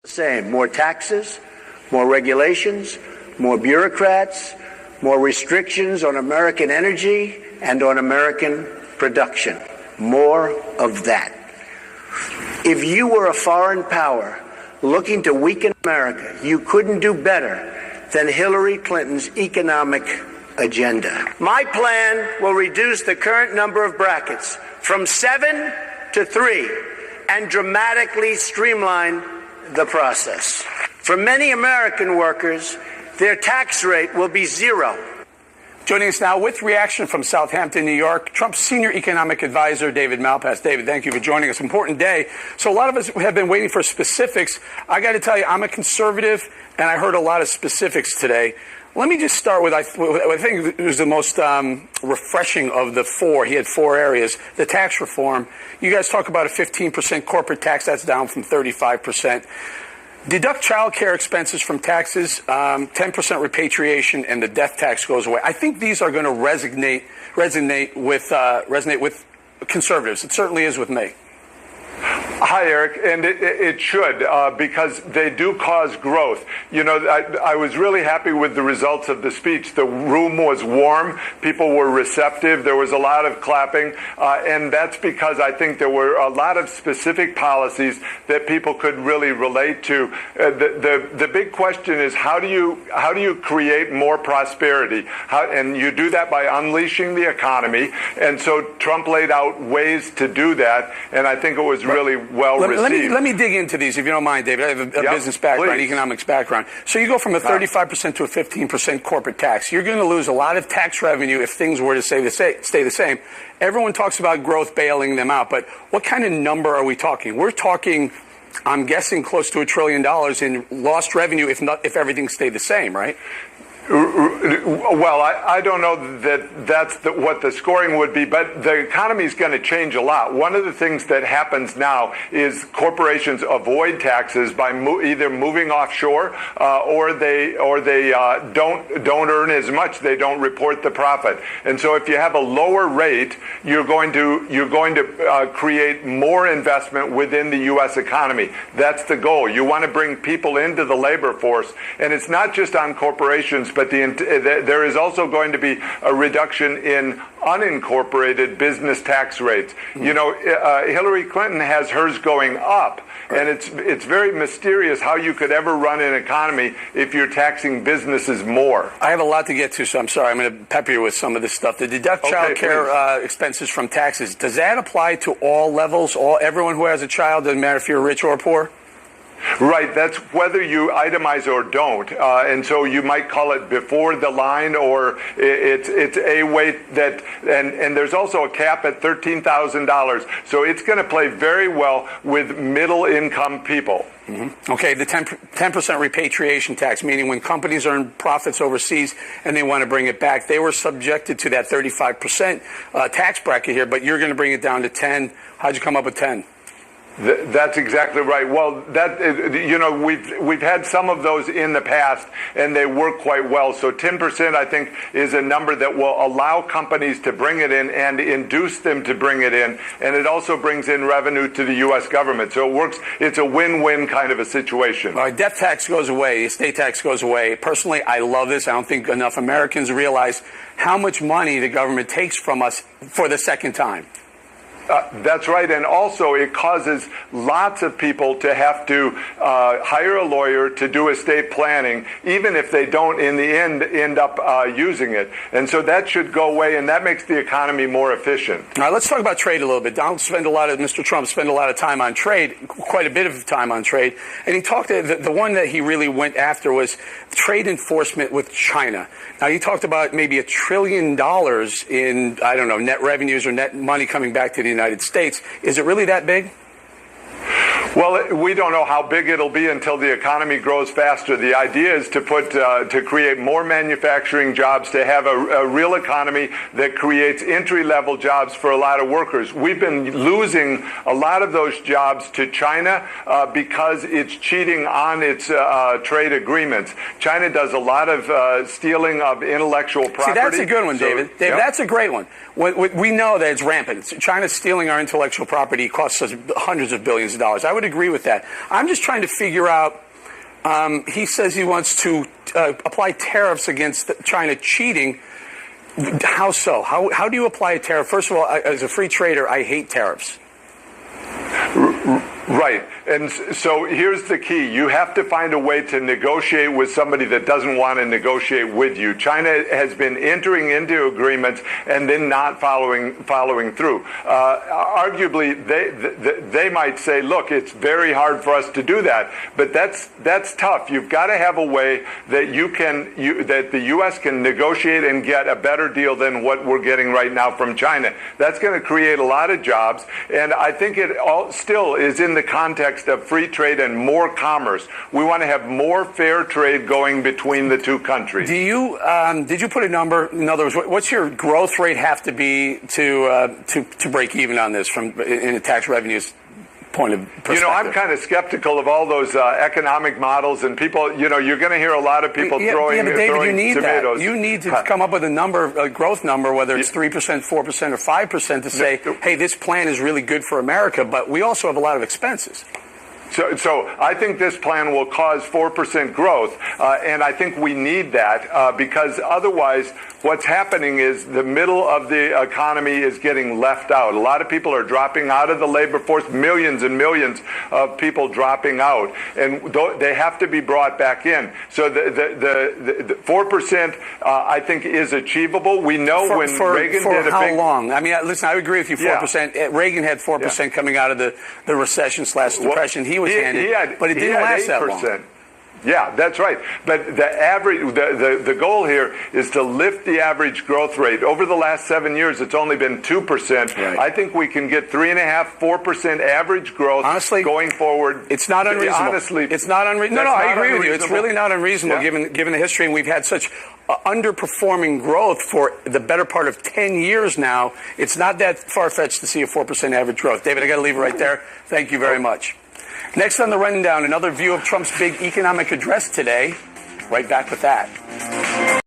Same. More taxes, more regulations, more bureaucrats, more restrictions on American energy and on American production. More of that. If you were a foreign power looking to weaken America, you couldn't do better than Hillary Clinton's economic agenda. My plan will reduce the current number of brackets from 7 to 3 and dramatically streamline the process. For many American workers, their tax rate will be 0. Joining us now with reaction from Southampton, New York, Trump's senior economic advisor, David Malpass. David, thank you for joining us. Important day. So a lot of us have been waiting for specifics. I got to tell you, I'm a conservative, and I heard a lot of specifics today. Let me just start with, I think it was the most refreshing of the four. He had 4 areas. The tax reform. You guys talk about a 15% corporate tax. That's down from 35%. Deduct child care expenses from taxes, 10% repatriation, and the death tax goes away. I think these are going to resonate with conservatives. It certainly is with me. Hi, Eric, and it should, because they do cause growth. You know, I was really happy with the results of the speech. The room was warm. People were receptive. There was a lot of clapping, and that's because I think there were a lot of specific policies that people could really relate to. The big question is how do you create more prosperity? And you do that by unleashing the economy. And so Trump laid out ways to do that, and I think it was really well received. Let me dig into these, if you don't mind, David. I have a business background, economics background. So you go from a 35% to a 15% corporate tax. You're going to lose a lot of tax revenue if things were to stay the same. Everyone talks about growth bailing them out, but what kind of number are we talking? We're talking, I'm guessing, close to $1 trillion in lost revenue if everything stayed the same, right? Well, I don't know that that's what the scoring would be, but the economy is going to change a lot. One of the things that happens now is corporations avoid taxes by either moving offshore or they don't earn as much. They don't report the profit, and so if you have a lower rate, you're going to create more investment within the U.S. economy. That's the goal. You want to bring people into the labor force, and it's not just on corporations. But there is also going to be a reduction in unincorporated business tax rates. You know, Hillary Clinton has hers going up, and it's very mysterious how you could ever run an economy if you're taxing businesses more. I have a lot to get to, so I'm sorry. I'm going to pepper you with some of this stuff. The deduct child care expenses from taxes, does that apply to all levels, everyone who has a child, doesn't matter if you're rich or poor? Right, that's whether you itemize or don't, and so you might call it before the line, or it's a way that, and there's also a cap at $13,000, so it's going to play very well with middle-income people. Mm-hmm. Okay, the 10% repatriation tax, meaning when companies earn profits overseas and they want to bring it back, they were subjected to that 35% tax bracket here, but you're going to bring it down to 10. How'd you come up with 10? That's exactly right. Well, we've had some of those in the past, and they work quite well. So 10%, I think, is a number that will allow companies to bring it in and induce them to bring it in, and it also brings in revenue to the U.S. government. So it works. It's a win-win kind of a situation. All right, death tax goes away, estate tax goes away. Personally, I love this. I don't think enough Americans realize how much money the government takes from us for the second time. That's right, and also it causes lots of people to have to hire a lawyer to do estate planning, even if they don't in the end up using it. And so that should go away, and that makes the economy more efficient. All right, let's talk about trade a little bit. Mr. Trump spent a lot of time on trade, quite a bit of time on trade, and he talked, the one that he really went after was trade enforcement with China. Now, he talked about maybe $1 trillion in, I don't know, net revenues or net money coming back to the United States. Is it really that big? Well, we don't know how big it'll be until the economy grows faster. The idea is to create more manufacturing jobs, to have a real economy that creates entry-level jobs for a lot of workers. We've been losing a lot of those jobs to China because it's cheating on its trade agreements. China does a lot of stealing of intellectual property. See, that's a good one, David. Yep. That's a great one. We know that it's rampant. China's stealing our intellectual property. It costs us hundreds of billions of dollars. I would agree with that. I'm just trying to figure out, he says he wants to apply tariffs against China cheating. How so? How do you apply a tariff? First of all, as a free trader, I hate tariffs. Right. And so here's the key. You have to find a way to negotiate with somebody that doesn't want to negotiate with you. China has been entering into agreements and then not following through. Arguably, they might say, look, it's very hard for us to do that. But that's tough. You've got to have a way that that the U.S. can negotiate and get a better deal than what we're getting right now from China. That's going to create a lot of jobs. And I think it all still is in the context of free trade and more commerce. We want to have more fair trade going between the two countries. Do you did you put a number? In other words, what's your growth rate have to be to break even on this from in a tax revenues point of perspective? I'm kind of skeptical of all those economic models, and people, you're going to hear a lot of people throwing but David, you need tomatoes. That. You need to come up with a number, a growth number, whether it's 3%, 4%, or 5%, to say, hey, this plan is really good for America, but we also have a lot of expenses. So I think this plan will cause 4% growth, and I think we need that because otherwise what's happening is the middle of the economy is getting left out. A lot of people are dropping out of the labor force, millions and millions of people dropping out, and they have to be brought back in. So the 4%, I think, is achievable. We know when Reagan did how long? I mean, listen, I agree with you, 4%. Yeah. Reagan had 4% coming out of the recession/depression. He was handed, but it didn't last that long. Yeah, that's right. But the average, the goal here is to lift the average growth rate. Over the last 7 years, it's only been 2%. Right. I think we can get 3.5%, 4% average growth. Honestly, going forward. It's not unreasonable. Honestly, it's not unreasonable. No, I agree with you. It's really not unreasonable given the history, and we've had such underperforming growth for the better part of 10 years now. It's not that far-fetched to see a 4% average growth. David, I got to leave it right there. Thank you very much. Next on the rundown, another view of Trump's big economic address today. Right back with that.